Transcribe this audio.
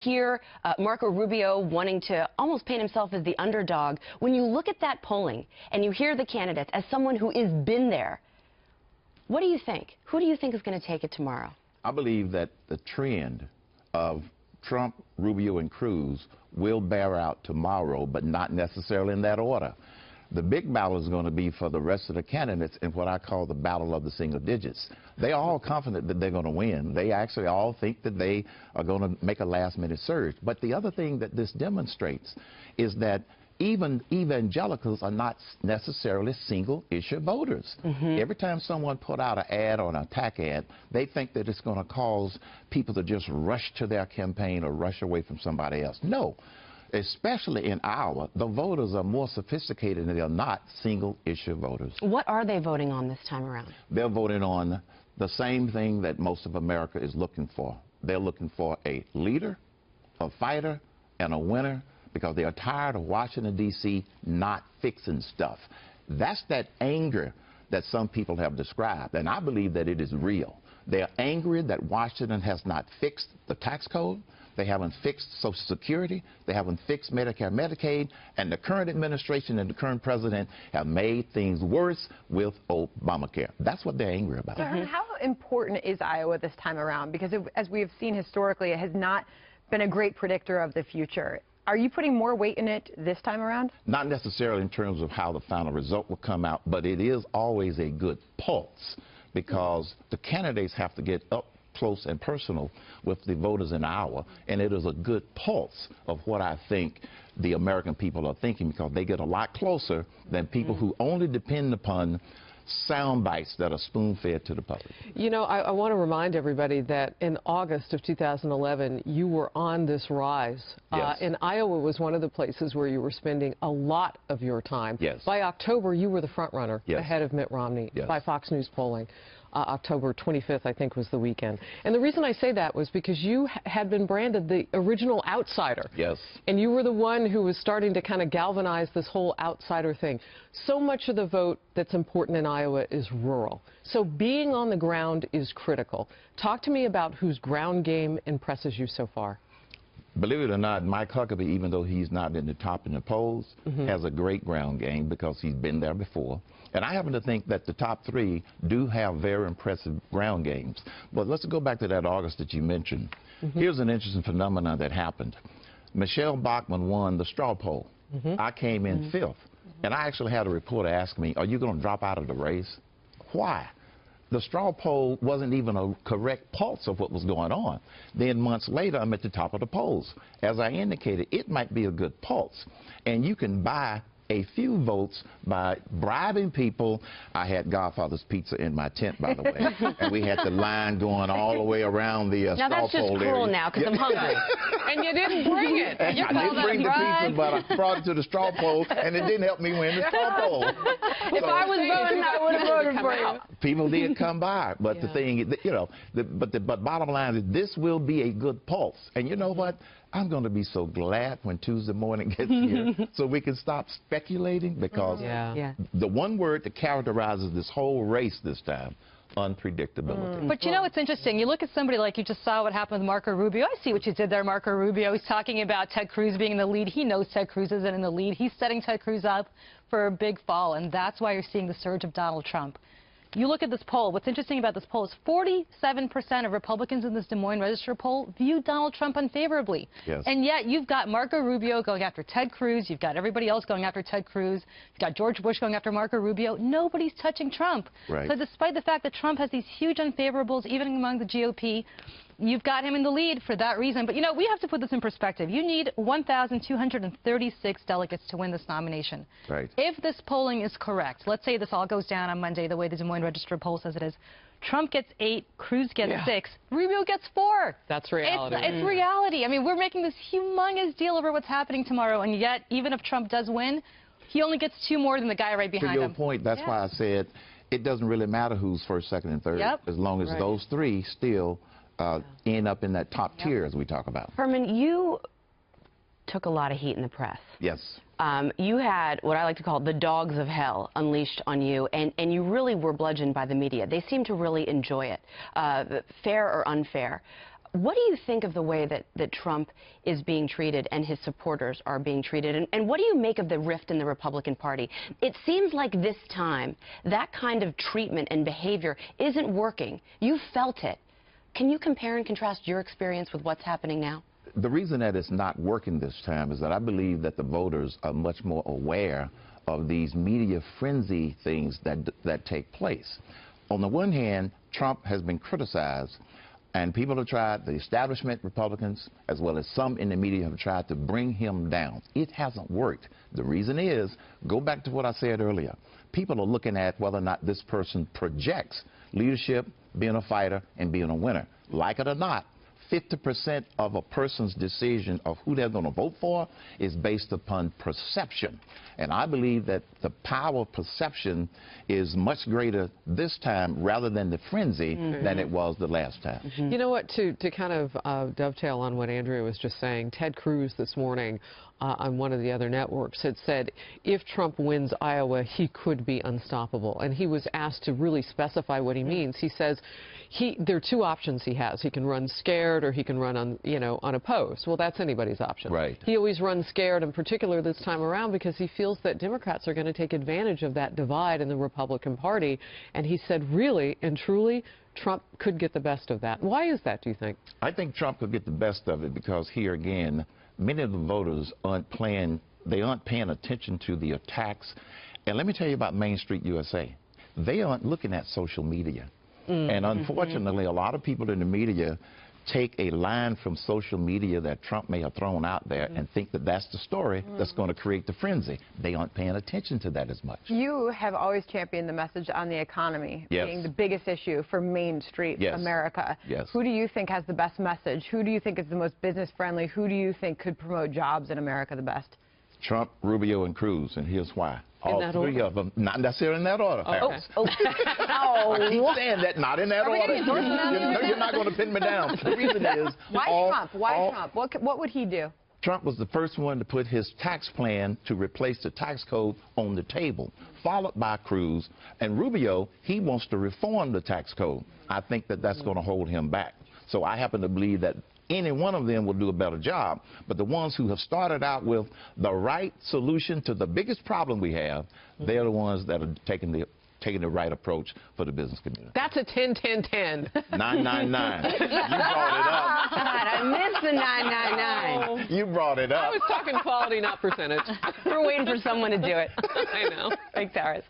Here, Marco Rubio wanting to almost paint himself as the underdog. When you look at that polling and you hear the candidates, as someone who has been there, what do you think? Who do you think is going to take it tomorrow? I believe that the trend of Trump, Rubio, and Cruz will bear out tomorrow, but not necessarily in that order. The big battle is going to be for the rest of the candidates in what I call the battle of the single digits. They're all confident that they're going to win. They actually all think that they are going to make a last-minute surge. But the other thing that this demonstrates is that even evangelicals are not necessarily single-issue voters. Every time someone put out an ad or an attack ad, they think that it's going to cause people to just rush to their campaign or rush away from somebody else. No. Especially in Iowa, the voters are more sophisticated and they are not single-issue voters. What are they voting on this time around? They're voting on the same thing that most of America is looking for. They're looking for a leader, a fighter, and a winner because they are tired of Washington, D.C. not fixing stuff. That's that anger that some people have described, and I believe that it is real. They are angry that Washington has not fixed the tax code. They haven't fixed Social Security. They haven't fixed Medicare, Medicaid. And the current administration and the current president have made things worse with Obamacare. That's what they're angry about. So, how important is Iowa this time around? Because as we have seen historically, it has not been a great predictor of the future. Are you putting more weight in it this time around? Not necessarily in terms of how the final result will come out, but it is always a good pulse because the candidates have to get up close and personal with the voters in Iowa, and it is a good pulse of what I think the American people are thinking because they get a lot closer than people who only depend upon sound bites that are spoon-fed to the public. You know, I want to remind everybody that in August of 2011, you were on this rise. Yes. And Iowa was one of the places where you were spending a lot of your time. Yes. By October, you were the front runner ahead of Mitt Romney by Fox News polling. October 25th, I think, was the weekend. And the reason I say that was because you had been branded the original outsider. Yes. And you were the one who was starting to kind of galvanize this whole outsider thing. So much of the vote that's important in Iowa is rural. So being on the ground is critical. Talk to me about whose ground game impresses you so far. Believe it or not, Mike Huckabee, even though he's not in the top in the polls, has a great ground game because he's been there before. And I happen to think that the top three do have very impressive ground games. But let's go back to that August that you mentioned. Here's an interesting phenomenon that happened. Michelle Bachmann won the straw poll. I came in fifth. And I actually had a reporter ask me, are you going to drop out of the race? Why? The straw poll wasn't even a correct pulse of what was going on. Then months later, I'm at the top of the polls. As I indicated, it might be a good pulse. And you can buy a few votes by bribing people. I had Godfather's Pizza in my tent, by the way, and we had the line going all the way around the straw poll area. Now that's just cruel now, because I'm hungry. And you didn't bring it. I didn't bring the pizza, but I brought it to the straw poll, and it didn't help me win the straw poll. If I was voting, I would have voted for you. People did come by, but the thing, you know, but bottom line is this will be a good pulse. And you know what? I'm going to be so glad when Tuesday morning gets here so we can stop speculating because the one word that characterizes this whole race this time, unpredictability. But you know what's interesting? You look at somebody like you just saw what happened with Marco Rubio. I see what you did there, Marco Rubio. He's talking about Ted Cruz being in the lead. He knows Ted Cruz isn't in the lead. He's setting Ted Cruz up for a big fall, and that's why you're seeing the surge of Donald Trump. You look at this poll. What's interesting about this poll is 47% of Republicans in this Des Moines Register poll view Donald Trump unfavorably. Yes. And yet you've got Marco Rubio going after Ted Cruz. You've got everybody else going after Ted Cruz. You've got George Bush going after Marco Rubio. Nobody's touching Trump. Right. So despite the fact that Trump has these huge unfavorables, even among the GOP, you've got him in the lead for that reason. But, you know, we have to put this in perspective. You need 1,236 delegates to win this nomination. Right. If this polling is correct, let's say this all goes down on Monday the way the Des Moines Register poll says it is, Trump gets 8, Cruz gets 6, Rubio gets 4. That's reality. It's reality. I mean, we're making this humongous deal over what's happening tomorrow, and yet, even if Trump does win, he only gets 2 more than the guy right behind him. To your point, that's why I said it doesn't really matter who's first, second, and third, as long as those three still end up in that top tier, as we talk about. Herman, you took a lot of heat in the press. Yes. You had what I like to call the dogs of hell unleashed on you, and you really were bludgeoned by the media. They seem to really enjoy it, fair or unfair. What do you think of the way that Trump is being treated and his supporters are being treated? And what do you make of the rift in the Republican Party? It seems like this time that kind of treatment and behavior isn't working. You felt it. Can you compare and contrast your experience with what's happening now? The reason that it's not working this time is that I believe that the voters are much more aware of these media frenzy things that take place. On the one hand, Trump has been criticized, and people have tried, the establishment Republicans, as well as some in the media, have tried to bring him down. It hasn't worked. The reason is, go back to what I said earlier. People are looking at whether or not this person projects leadership, being a fighter, and being a winner. Like it or not, 50% of a person's decision of who they're going to vote for is based upon perception. And I believe that the power of perception is much greater this time rather than the frenzy than it was the last time. You know what, to kind of dovetail on what Andrea was just saying, Ted Cruz this morning on one of the other networks had said if Trump wins Iowa, he could be unstoppable. And he was asked to really specify what he means. He says there are two options he has. He can run scared or he can run unopposed. Well, that's anybody's option. Right. He always runs scared, in particular this time around, because he feels that Democrats are going to take advantage of that divide in the Republican Party. And he said really and truly, Trump could get the best of that. Why is that, do you think? I think Trump could get the best of it because here again, many of the voters aren't paying attention to the attacks. And let me tell you about Main Street USA. They aren't looking at social media. And unfortunately, a lot of people in the media take a line from social media that Trump may have thrown out there and think that that's the story that's going to create the frenzy. They aren't paying attention to that as much. You have always championed the message on the economy being the biggest issue for Main Street America. Yes. Who do you think has the best message? Who do you think is the most business friendly? Who do you think could promote jobs in America the best? Trump, Rubio, and Cruz, and here's why. All three of them, not necessarily in that order. Okay. I keep saying that, not in that order. You're not going to pin me down. The reason is... Why Trump? Why Trump? What would he do? Trump was the first one to put his tax plan to replace the tax code on the table, followed by Cruz. And Rubio, he wants to reform the tax code. I think that that's going to hold him back. So I happen to believe that any one of them will do a better job. But the ones who have started out with the right solution to the biggest problem we have, they're the ones that are taking the right approach for the business community. That's a 10-10-10. 999. You brought it up. God, I missed the 999. You brought it up. I was talking quality, not percentage. We're waiting for someone to do it. I know. Thanks, Harris.